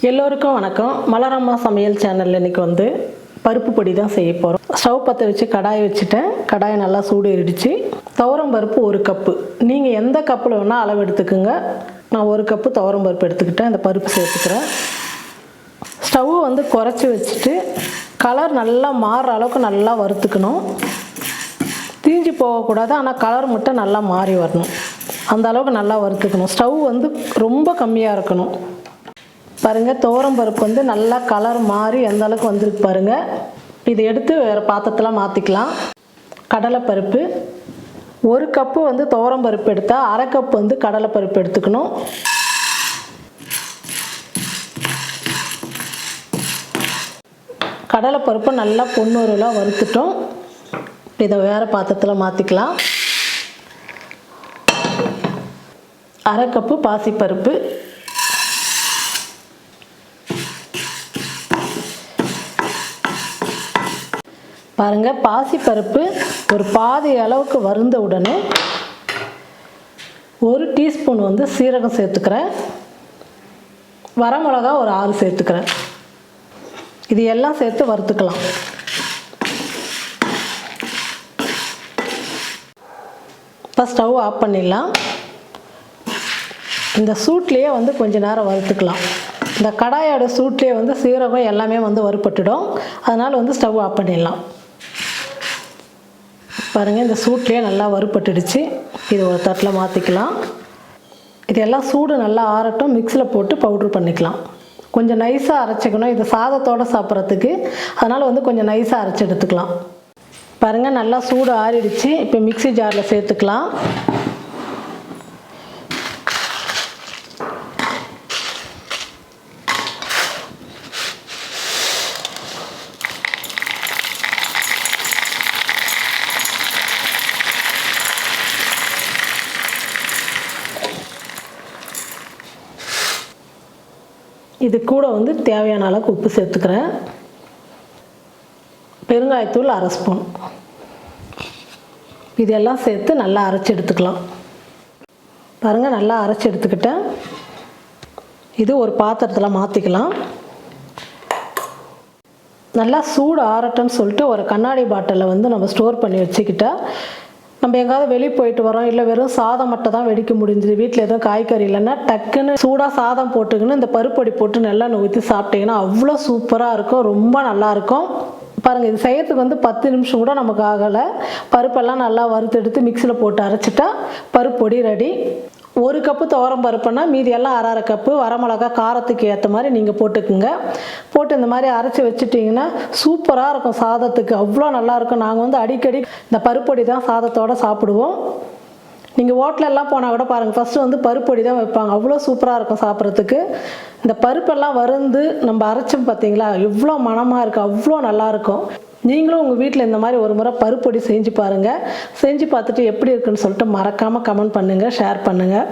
எல்லோருக்கும் வணக்கம். மலர் அம்மா சமையல் சேனலில் இன்றைக்கி வந்து பருப்பு பொடி தான் செய்ய போகிறோம். ஸ்டவ் பற்ற வச்சு கடாயை வச்சுட்டேன். கடாயை நல்லா சூடு ஏறிடுச்சு. துவரம் பருப்பு 1 கப்பு. நீங்கள் எந்த கப்பில் வேணால் அளவு எடுத்துக்குங்க. நான் 1 கப்பு துவரம் பருப்பு எடுத்துக்கிட்டேன். இந்த பருப்பு சேர்த்துக்கிறேன். ஸ்டவ்வை வந்து குறைச்சி வச்சுட்டு கலர் நல்லா மாறுற அளவுக்கு நல்லா வறுத்துக்கணும். தீஞ்சு போகக்கூடாது, ஆனால் கலர் மட்டும் நல்லா மாறி வரணும். அந்த அளவுக்கு நல்லா வறுத்துக்கணும். ஸ்டவ் வந்து ரொம்ப கம்மியாக இருக்கணும். பாருங்கள், துவரம் பருப்பு வந்து நல்லா கலர் மாறி எந்த அளவுக்கு வந்துருக்கு பாருங்கள். இதை எடுத்து வேறு பாத்திரத்தில் மாற்றிக்கலாம். கடலைப்பருப்பு 1 கப்பு வந்து துவரம் பருப்பு எடுத்தால் 1/2 கப் வந்து கடலைப்பருப்பு எடுத்துக்கணும். கடலைப்பருப்பு நல்லா பொன்னூறுலாம் வறுத்துட்டோம். இதை வேறு பாத்திரத்தில் மாற்றிக்கலாம். 1/2 கப்பு பாசிப்பருப்பு, பாருங்கள். பாசிப்பருப்பு ஒரு பாதி அளவுக்கு வறுந்த உடனே 1 டீஸ்பூன் வந்து சீரகம் சேர்த்துக்கிறேன். வரமிளகா ஒரு 6 சேர்த்துக்கிறேன். இது எல்லாம் சேர்த்து வறுத்துக்கலாம். இப்போ ஸ்டவ் ஆஃப் பண்ணிடலாம். இந்த சூட்லேயே வந்து கொஞ்சம் நேரம் வறுத்துக்கலாம். இந்த கடாயோட சூட்லேயே வந்து சீரகம் எல்லாமே வந்து வறுபட்டுடும். அதனால் வந்து ஸ்டவ் ஆஃப் பண்ணிடலாம். பாருங்கள், இந்த சூட்லேயே நல்லா வறுபட்டுடுச்சு. இது ஒரு தட்டில் மாற்றிக்கலாம். இதெல்லாம் சூடு நல்லா ஆறட்டும். மிக்ஸியில் போட்டு பவுட்ரு பண்ணிக்கலாம். கொஞ்சம் நைஸாக அரைச்சிக்கணும். இது சாதத்தோடு சாப்பிட்றதுக்கு. அதனால் வந்து கொஞ்சம் நைஸாக அரைச்சி எடுத்துக்கலாம். பாருங்கள், நல்லா சூடு ஆறிடுச்சு. இப்போ மிக்ஸி ஜாரில் சேர்த்துக்கலாம். இது கூட வந்து தேவையான அளவுக்கு உப்பு சேர்த்துக்கிறேன். பெருங்காயத்தூள் 1/2 ஸ்பூன். இதெல்லாம் சேர்த்து நல்லா அரைச்சி எடுத்துக்கலாம். பாருங்கள், நல்லா அரைச்சி எடுத்துக்கிட்டேன். இது ஒரு பாத்திரத்தில் மாற்றிக்கலாம். நல்லா சூடு ஆறட்டும்னு சொல்லிட்டு ஒரு கண்ணாடி பாட்டிலில் வந்து நம்ம ஸ்டோர் பண்ணி வச்சுக்கிட்டா, நம்ம எங்காவது வெளியே போயிட்டு வரோம், இல்லை வெறும் சாதம் மட்டும் தான் வெடிக்க முடிஞ்சுது, வீட்டில் எதுவும் காய்கறி இல்லைன்னா டக்குன்னு சூடாக சாதம் போட்டுக்கின்னு இந்த பருப்பொடி போட்டு நல்லா ஊற்றி சாப்பிட்டிங்கன்னா அவ்வளோ சூப்பராக இருக்கும். ரொம்ப நல்லாயிருக்கும். பாருங்கள், இது செய்யறதுக்கு வந்து 10 நிமிஷம் கூட நமக்கு ஆகலை. பருப்பெல்லாம் நல்லா வறுத்தெடுத்து மிக்ஸியில் போட்டு அரைச்சிட்டா பருப்பொடி ரெடி. 1 கப்பு துவரம் பருப்புன்னா மீதி எல்லாம் 1/2 கப்பு. வரமிளகா காரத்துக்கு ஏற்ற மாதிரி நீங்கள் போட்டுக்குங்க. போட்டு இந்த மாதிரி அரைச்சி வச்சுட்டிங்கன்னா சூப்பராக இருக்கும். சாதத்துக்கு அவ்வளோ நல்லாயிருக்கும். நாங்கள் வந்து அடிக்கடி இந்த பருப்பொடி தான் சாதத்தோடு சாப்பிடுவோம். நீங்கள் ஹோட்டலெல்லாம் போனால் கூட பாருங்கள், ஃபஸ்ட்டு வந்து பருப்பொடி தான் வைப்பாங்க. அவ்வளோ சூப்பராக இருக்கும் சாப்பிட்றதுக்கு. இந்த பருப்பெல்லாம் வறுந்து நம்ம அரைச்சோம் பார்த்தீங்களா, எவ்வளோ மணமாக இருக்குது. அவ்வளோ நல்லாயிருக்கும். நீங்களும் உங்கள் வீட்டில் இந்த மாதிரி ஒரு முறை பருப்பொடி செஞ்சு பாருங்கள். செஞ்சு பார்த்துட்டு எப்படி இருக்குன்னு சொல்லிட்டு மறக்காமல் கமெண்ட் பண்ணுங்கள், ஷேர் பண்ணுங்கள்.